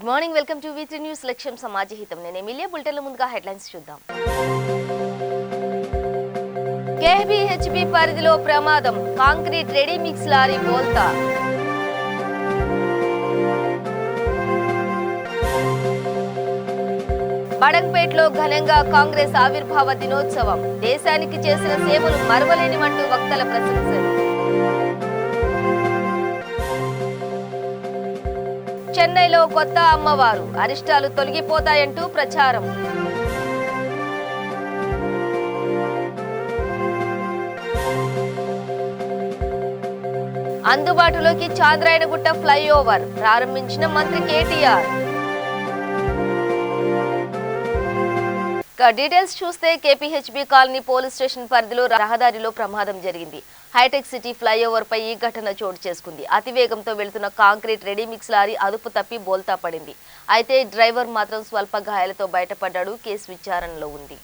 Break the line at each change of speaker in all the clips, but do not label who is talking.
Good morning, welcome to V3 news. లక్ష్యం సమాజహితం. నేను Emilia. బులెటిన్ల ముందుగా హెడ్లైన్స్ చూద్దాం. KBHB పరిధిలో ప్రమాదం, కాంక్రీట్ రెడీ మిక్స్ లారీ బోల్తా. బడంగ్పేటలో ఘనంగా కాంగ్రెస్ ఆవిర్భావ దినోత్సవం, దేశానికి చేసిన సేవలు మరవలేనివంటూ వక్తల ప్రశంసలు. చెన్నైలో కొత్త అమ్మవారు, అరిష్టాలు తొలగిపోతాయంటూ ప్రచారం. అందుబాటులోకి చాంద్రాయణగుట్ట ఫ్లైఓవర్ ప్రారంభించిన మంత్రి కేటీఆర్. డీటెయిల్స్ చూస్తే KPHB కాలనీ పోలీస్ స్టేషన్ పరిధిలో రహదారిలో ప్రమాదం జరిగింది. హైటెక్ సిటీ ఫ్లైఓవర్ పై ఈ ఘటన చోటు చేసుకుంది. అతివేగంతో వెళ్తున్న కాంక్రీట్ రెడీమిక్స్ లారీ అదుపు తప్పి బోల్తా పడింది. అయితే డ్రైవర్ మాత్రం స్వల్ప గాయాలతో బయటపడ్డాడు. కేసు విచారణలో ఉంది.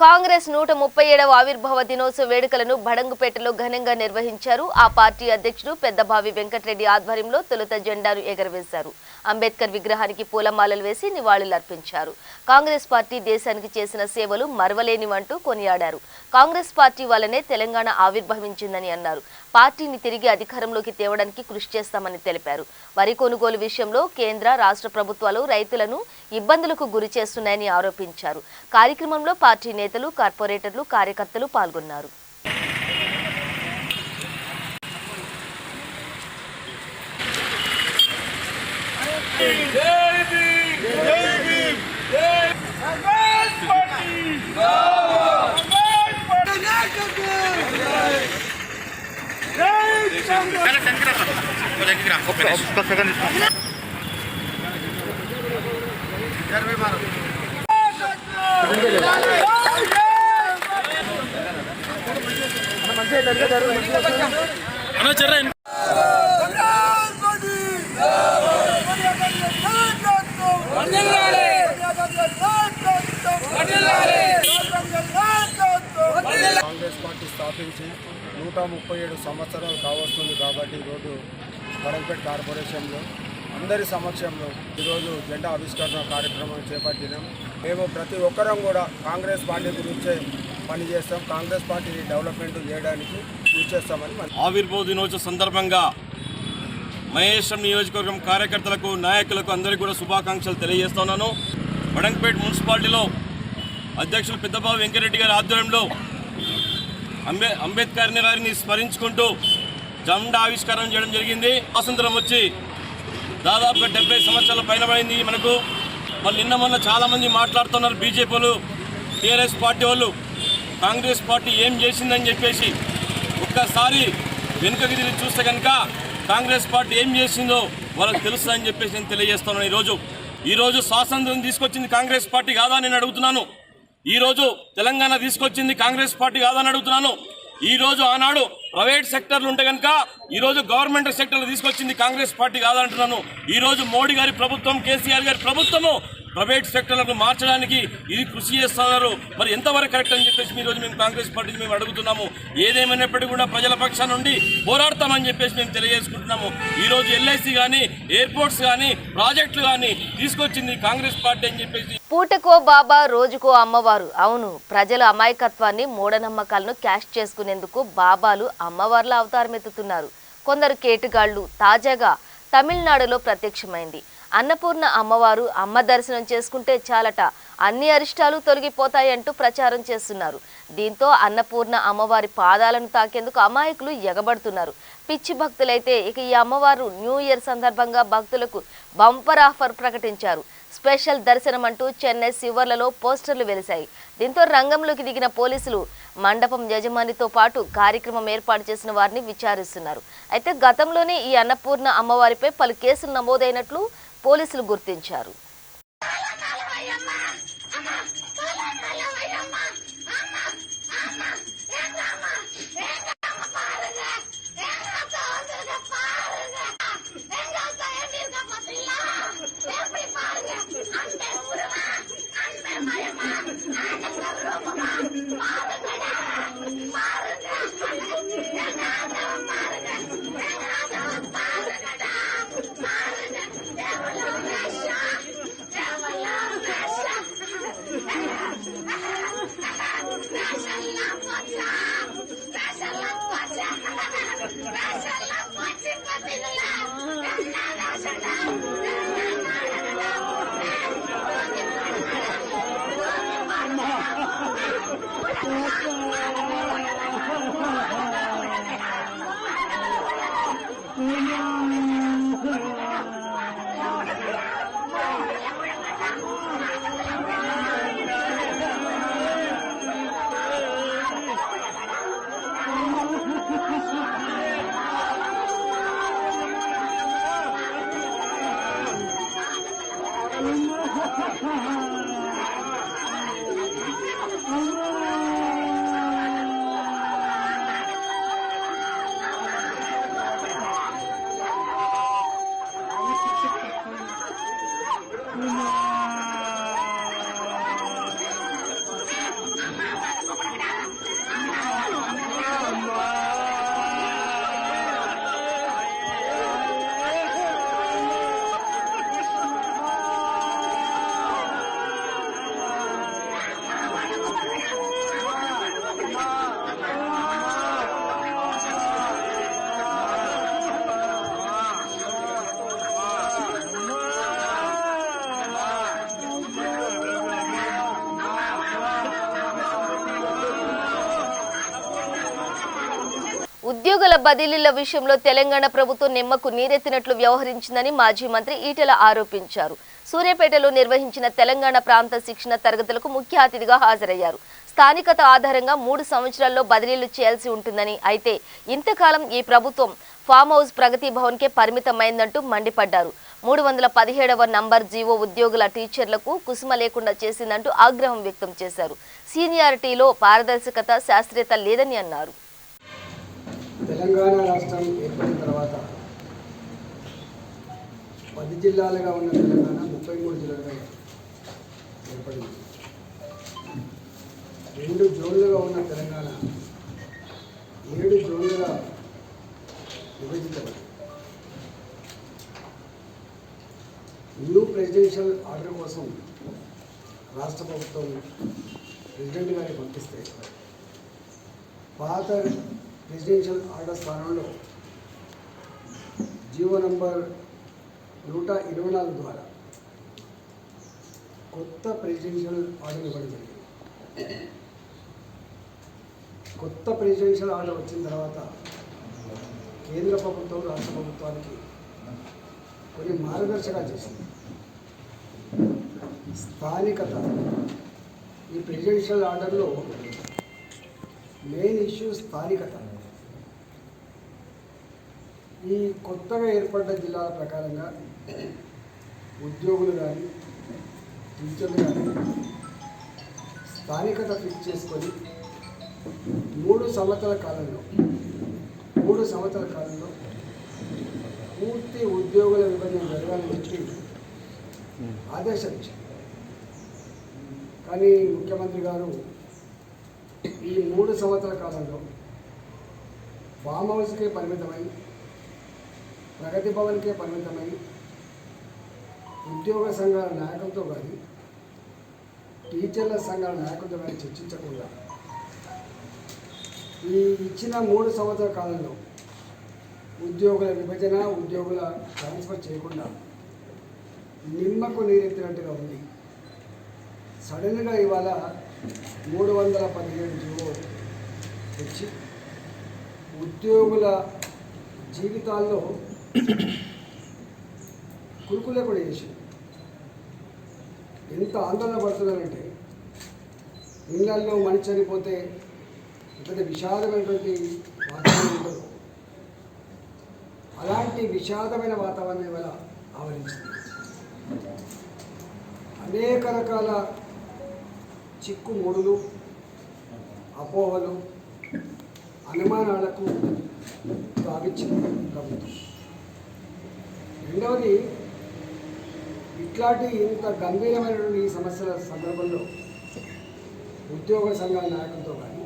కాంగ్రెస్ 137వ ఆవిర్భావ దినోత్సవ వేడుకలను బడంగుపేటలో ఘనంగా నిర్వహించారు. ఆ పార్టీ అధ్యక్షుడు పెద్దబావి వెంకటరెడ్డి ఆధ్వర్యంలో తొలుత జెండాను ఎగరవేశారు. అంబేద్కర్ విగ్రహానికి పూలమాలలు వేసి నివాళులర్పించారు. కాంగ్రెస్ పార్టీ దేశానికి చేసిన సేవలు మరవలేనివంటూ కొనియాడారు. కాంగ్రెస్ పార్టీ వల్లనే తెలంగాణ ఆవిర్భవించిందని అన్నారు. పార్టీని తిరిగి అధికారంలోకి తేవడానికి కృషి చేస్తామని తెలిపారు. వరి కొనుగోలు విషయంలో కేంద్ర రాష్ట్ర ప్రభుత్వాలు రైతులను ఇబ్బందులకు గురి చేస్తున్నాయని ఆరోపించారు. కార్యక్రమంలో పార్టీ నేతలు, కార్పొరేటర్లు, కార్యకర్తలు పాల్గొన్నారు.
కాంగ్రెస్ పార్టీ స్థాపించి 137 సంవత్సరాలు కావస్తుంది కాబట్టి ఈరోజు బడంగ్పేట కార్పొరేషన్లో అందరి సమక్షంలో ఈరోజు జెండా ఆవిష్కరణ కార్యక్రమం చేపట్టినాం. మేము ప్రతి ఒక్కరం కూడా కాంగ్రెస్ పార్టీ గురించే పనిచేస్తాం. కాంగ్రెస్ పార్టీని డెవలప్మెంట్ చేయడానికి కృషి చేస్తామని.
ఆవిర్భావ దినోత్సవ సందర్భంగా మహేశ్వరం నియోజకవర్గం కార్యకర్తలకు, నాయకులకు అందరికీ కూడా శుభాకాంక్షలు తెలియజేస్తున్నాను. బడంగ్పేట మున్సిపాలిటీలో అధ్యక్షులు పెద్దబాబు వెంకటరెడ్డి గారి ఆధ్వర్యంలో అంబేద్కర్ గారిని స్మరించుకుంటూ జెండా ఆవిష్కరణ చేయడం జరిగింది. స్వాతంత్రం వచ్చి దాదాపుగా 70 సంవత్సరాల పైన పడింది మనకు. వాళ్ళు నిన్న మొన్న చాలామంది మాట్లాడుతున్నారు. బీజేపీ వాళ్ళు, టీఆర్ఎస్ పార్టీ వాళ్ళు కాంగ్రెస్ పార్టీ ఏం చేసిందని చెప్పేసి ఒక్కసారి వెనుకకి తిరిగి చూస్తే కనుక కాంగ్రెస్ పార్టీ ఏం చేసిందో వాళ్ళకి తెలుస్తుందని చెప్పేసి నేను తెలియజేస్తున్నాను. ఈరోజు స్వాతంత్రం తీసుకొచ్చింది కాంగ్రెస్ పార్టీ కాదా నేను అడుగుతున్నాను. ఈరోజు తెలంగాణ తీసుకొచ్చింది కాంగ్రెస్ పార్టీ కాదని అడుగుతున్నాను. ఈరోజు ఆనాడు ప్రైవేట్ సెక్టర్లు ఉంటే కనుక ఈరోజు గవర్నమెంట్ సెక్టర్లు తీసుకొచ్చింది కాంగ్రెస్ పార్టీ కాదంటున్నాను. ఈరోజు మోడీ గారి ప్రభుత్వం, కేసీఆర్ గారి ప్రభుత్వము ప్రైవేట్ సెక్టర్లకు మార్చడానికి ఇది కృషి చేస్తున్నారు. మరి ఎంతవరకు కరెక్ట్ అని చెప్పేసి ఈరోజు మేము కాంగ్రెస్ పార్టీని మేము అడుగుతున్నాము. ఏదేమైనప్పటికీ కూడా ప్రజల పక్షాన నుండి పోరాడతామని చెప్పేసి మేము తెలియజేసుకుంటున్నాము. ఈరోజు ఎల్ఐసి కానీ, ఎయిర్పోర్ట్స్ కానీ, ప్రాజెక్టులు కానీ తీసుకొచ్చింది కాంగ్రెస్ పార్టీ అని చెప్పేసి.
పూటకో బాబా రోజుకో అమ్మవారు. అవును, ప్రజల అమాయకత్వాన్ని మూఢనమ్మకాలను క్యాష్ చేసుకునేందుకు బాబాలు అమ్మవార్ల అవతారమెత్తుతున్నారు. కొందరు కేటుగాళ్లు. తాజాగా తమిళనాడులో ప్రత్యక్షమైంది. అన్నపూర్ణ అమ్మవారు అమ్మ దర్శనం చేసుకుంటే చాలట, అన్ని అరిష్టాలు తొలగిపోతాయంటూ ప్రచారం చేస్తున్నారు. దీంతో అన్నపూర్ణ అమ్మవారి పాదాలను తాకేందుకు అమాయకులు ఎగబడుతున్నారు. పిచ్చి భక్తులైతే ఇక ఈ అమ్మవారు న్యూ ఇయర్ సందర్భంగా భక్తులకు బంపర్ ఆఫర్ ప్రకటించారు. స్పెషల్ దర్శనం అంటూ చెన్నై శివర్లలో పోస్టర్లు వెలిశాయి. దీంతో రంగంలోకి దిగిన పోలీసులు మండపం యజమానితో పాటు కార్యక్రమం ఏర్పాటు చేసిన వారిని విచారిస్తున్నారు. అయితే గతంలోనే ఈ అన్నపూర్ణ అమ్మవారిపై పలు కేసులు నమోదైనట్లు పోలీసులు గుర్తించారు. ఉద్యోగుల బదిలీల విషయంలో తెలంగాణ ప్రభుత్వం నిమ్మకు నీరెత్తినట్లు వ్యవహరించిందని మాజీ మంత్రి ఈటెల ఆరోపించారు. సూర్యాపేటలో నిర్వహించిన తెలంగాణ ప్రాంత శిక్షణ తరగతులకు ముఖ్య అతిథిగా హాజరయ్యారు. స్థానికత ఆధారంగా 3 సంవత్సరాల్లో బదిలీలు చేయాల్సి ఉంటుందని, అయితే ఇంతకాలం ఈ ప్రభుత్వం ఫామ్ హౌస్ ప్రగతి భవన్కే పరిమితమైందంటూ మండిపడ్డారు. 317వ నంబర్ జీవో ఉద్యోగుల టీచర్లకు కుసుమ లేకుండా చేసిందంటూ ఆగ్రహం వ్యక్తం చేశారు. సీనియారిటీలో పారదర్శకత, శాస్త్రీయత లేదని అన్నారు.
తెలంగాణ రాష్ట్రం ఏర్పడిన తర్వాత 10 జిల్లాలుగా ఉన్న తెలంగాణ 33 జిల్లాలుగా ఏర్పడింది. 2 జోన్లుగా ఉన్న తెలంగాణ 7 జోన్లుగా విభజించబడింది. న్యూ ప్రెసిడెన్షియల్ ఆర్డర్ కోసం రాష్ట్ర ప్రభుత్వం ప్రెసిడెంట్ గారికి పంపిస్తే పాత ప్రెసిడెన్షియల్ ఆర్డర్ స్థానంలో జీవో నంబర్ 124 ద్వారా కొత్త ప్రెసిడెన్షియల్ ఆర్డర్ ఇవ్వడం జరిగింది. కొత్త ప్రెసిడెన్షియల్ ఆర్డర్ వచ్చిన తర్వాత కేంద్ర ప్రభుత్వం రాష్ట్ర ప్రభుత్వానికి కొన్ని మార్గదర్శకాలు చేసింది. స్థానికత, ఈ ప్రెసిడెన్షియల్ ఆర్డర్లో మెయిన్ ఇష్యూ స్థానికత. ఈ కొత్తగా ఏర్పడ్డ జిల్లాల ప్రకారంగా ఉద్యోగులు కానీ, టీచర్లు కానీ స్థానికత ఫిక్స్ చేసుకొని 3 సంవత్సరాల కాలంలో పూర్తి ఉద్యోగుల విభజన జరగాలని చెప్పి ఆదేశాలు ఇచ్చారు.
కానీ ముఖ్యమంత్రి గారు ఈ 3 సంవత్సరాల కాలంలో ఫామ్ హౌస్కే పరిమితమై, ప్రగతి భవన్కే పరిమితమై, ఉద్యోగ సంఘాల నాయకులతో కానీ టీచర్ల సంఘాల నాయకులతో కానీ చర్చించకుండా ఈ ఇచ్చిన 3 సంవత్సరాల కాలంలో ఉద్యోగుల విభజన, ఉద్యోగుల ట్రాన్స్ఫర్ చేయకుండా నిమ్మకు నీరెత్తినట్టుగా ఉంది. సడన్గా ఇవాళ 317 జీవో వచ్చి ఉద్యోగుల జీవితాల్లో కురుకులే కూడా చేసి ఎంత ఆందోళన పడుతున్నారంటే, ఇళ్లల్లో మనిషి చనిపోతే పెద్ద విషాదమైనటువంటి వాతావరణం ఉండదు. అలాంటి విషాదమైన వాతావరణం ఇవాళ ఆవరించింది. అనేక రకాల చిక్కుముడులు, అపోహలు, అనుమానాలకు తావిచ్చింది ప్రభుత్వం. రెండవది, ఇట్లాంటి ఇంత గంభీరమైనటువంటి ఈ సమస్యల సందర్భంలో ఉద్యోగ సంఘాల నాయకులతో కానీ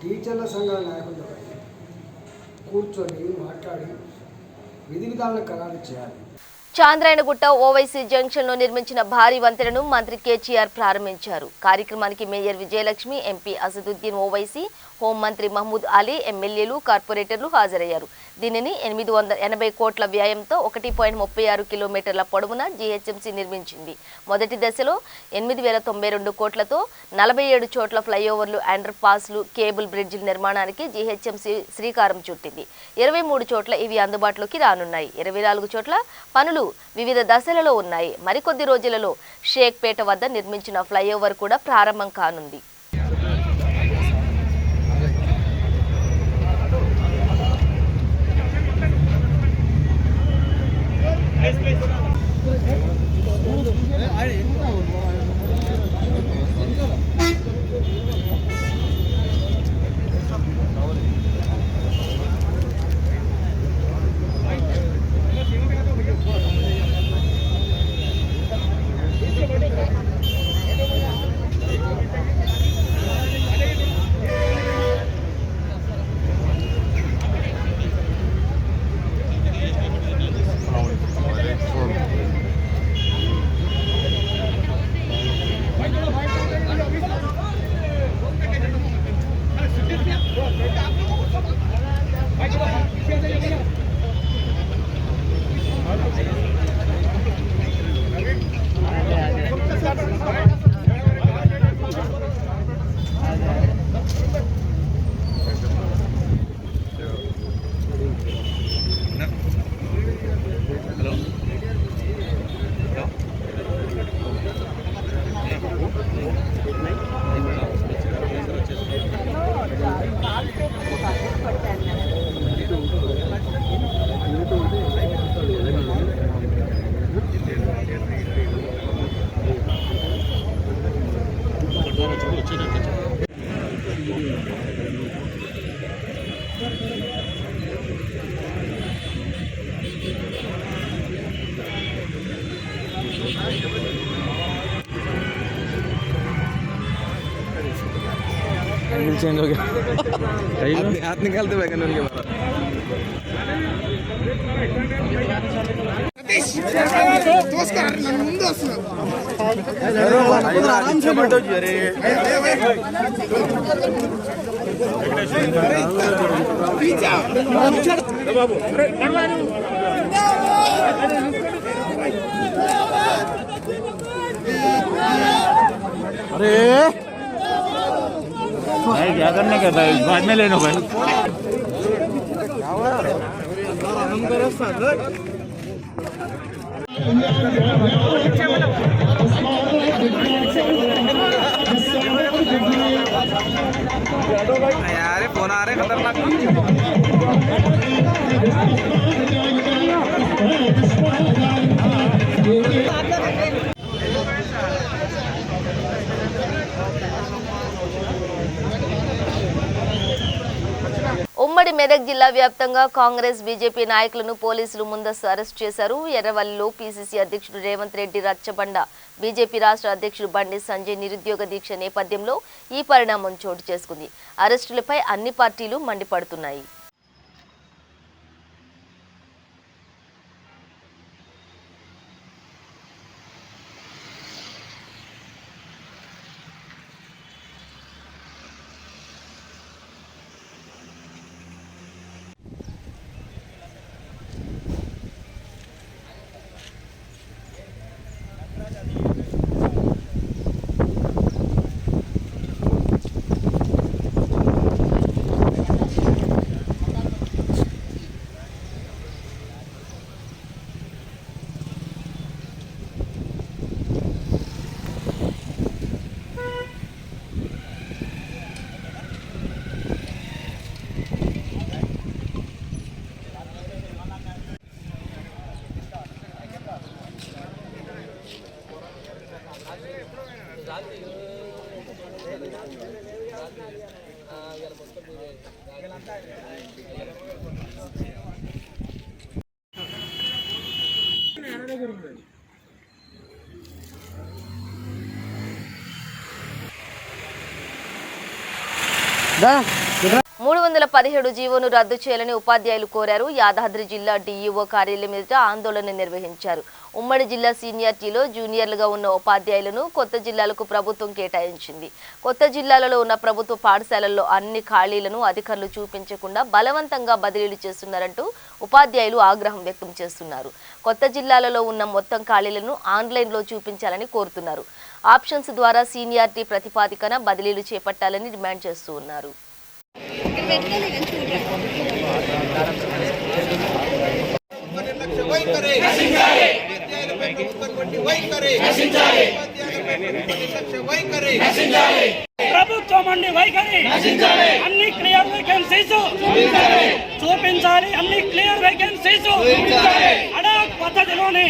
టీచర్ల సంఘాల నాయకులతో కానీ కూర్చొని మాట్లాడి విధి విధానాలను ఖరారు చేయాలి.
చాంద్రాయణగుట్ట ఓవైసీ జంక్షన్ లో నిర్మించిన భారీ వంతెనను మంత్రి కేటీఆర్ ప్రారంభించారు. కార్యక్రమానికి మేయర్ విజయలక్ష్మి, ఎంపీ అసదుద్దీన్ ఓవైసీ, హోంమంత్రి మహమూద్ అలీ, ఎమ్మెల్యేలు, కార్పొరేటర్లు హాజరయ్యారు. దీనిని 880 కోట్ల వ్యయంతో 1.36 కిలోమీటర్ల పొడవున జీహెచ్ఎంసీ నిర్మించింది. మొదటి దశలో 8092 కోట్లతో 47 చోట్ల ఫ్లైఓవర్లు, అండర్ పాస్లు, కేబుల్ బ్రిడ్జిల నిర్మాణానికి జీహెచ్ఎంసీ శ్రీకారం చుట్టింది. 23 చోట్ల ఇవి అందుబాటులోకి రానున్నాయి. 24 చోట్ల పనులు వివిధ దశలలో ఉన్నాయి. మరికొద్ది రోజులలో షేక్పేట వద్ద నిర్మించిన ఫ్లైఓవర్ కూడా ప్రారంభం కానుంది.
चेंज हो गया हाथ निकालते हुए उनके बाहर अरे भाई क्या करने का भाई बाद में लेना भाई यार फोन आ रहे खतरनाक
ఉమ్మడి మెదక్ మెదక్ జిల్లా వ్యాప్తంగా కాంగ్రెస్ బీజేపీ నాయకులను పోలీసులు ముందస్తు అరెస్ట్ చేశారు. ఎర్రవల్లిలో పీసీసీ అధ్యక్షుడు రేవంత్ రెడ్డి రచ్చబండ బీజేపీ రాష్ట్ర అధ్యక్షుడు బండి సంజయ్ నిరుద్యోగ దీక్ష నేపథ్యంలో ఈ పరిణామం చోటు చేసుకుంది. అరెస్టులపై అన్ని పార్టీలు మండిపడుతున్నాయి.
దా
317 జీవోను రద్దు చేయాలని ఉపాధ్యాయులు కోరారు. యాదాద్రి జిల్లా డీఈఓ కార్యాలయం ఎదుట ఆందోళన నిర్వహించారు. ఉమ్మడి జిల్లా సీనియారిటీలో జూనియర్లుగా ఉన్న ఉపాధ్యాయులను కొత్త జిల్లాలకు ప్రభుత్వం కేటాయించింది. కొత్త జిల్లాలలో ఉన్న ప్రభుత్వ పాఠశాలల్లో అన్ని ఖాళీలను అధికారులు చూపించకుండా బలవంతంగా బదిలీలు చేస్తున్నారంటూ ఉపాధ్యాయులు ఆగ్రహం వ్యక్తం చేస్తున్నారు. కొత్త జిల్లాలలో ఉన్న మొత్తం ఖాళీలను ఆన్లైన్లో చూపించాలని కోరుతున్నారు. ఆప్షన్స్ ద్వారా సీనియారిటీ ప్రతిపాదికన బదిలీలు చేపట్టాలని డిమాండ్ చేస్తూ ఉన్నారు.
ప్రభుత్వం అండి వైఖరి అన్ని క్లియర్ వేకెన్సీస్ చూపించాలి. అన్ని క్లియర్ వేకెన్సీస్ అడాక్ పద్ధతిలోనే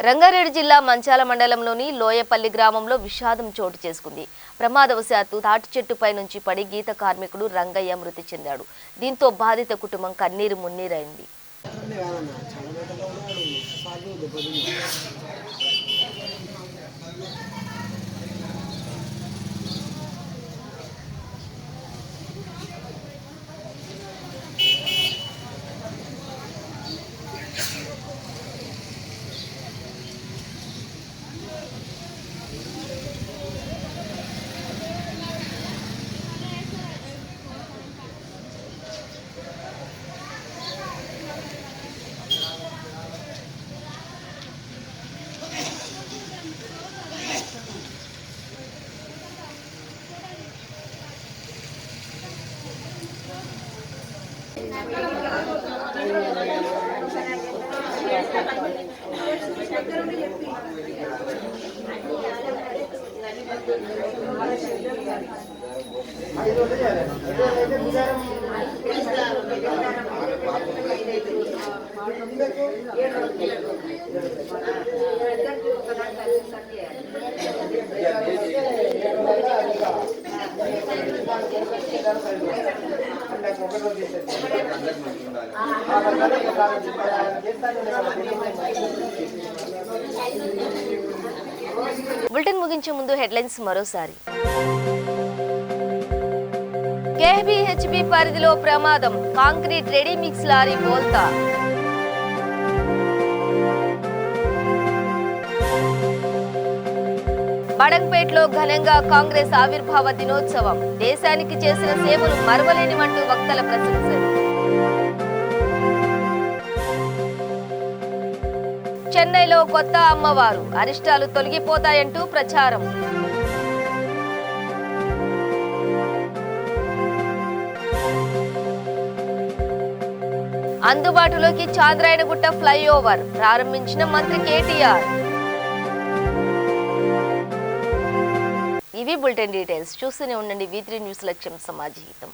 రంగారెడ్డి జిల్లా మంచాల మండలంలోని లోయపల్లి గ్రామంలో విషాదం చోటు చేసుకుంది. ప్రమాదవశాత్తు తాటి చెట్టుపై నుంచి పడి గీత కార్మికుడు రంగయ్య మృతి చెందాడు. దీంతో బాధిత కుటుంబం కన్నీరు మున్నీరైంది. బులెటిన్ ముగించే ముందు హెడ్లైన్స్ మరోసారి. కేబీహెచ్బీ పరిధిలో ప్రమాదం, కాంక్రీట్ రెడీ మిక్స్ లారీ బోల్తా. బడంగ్పేటలో ఘనంగా కాంగ్రెస్ ఆవిర్భావ దినోత్సవం, దేశానికి చేసిన సేవలు మరవలేనివంటూ వక్తల ప్రశంసలు. చెన్నైలో కొత్త అమ్మవారు, అరిష్టాలు తొలగిపోతాయంటూ ప్రచారం. అందుబాటులోకి చాంద్రాయణగుట్ట ఫ్లైఓవర్ ప్రారంభించిన మంత్రి కేటీఆర్. ఇవి బులెటిన్ డీటెయిల్స్. చూస్తూనే ఉండండి V3 న్యూస్, లక్ష్యం సమాజ హితం.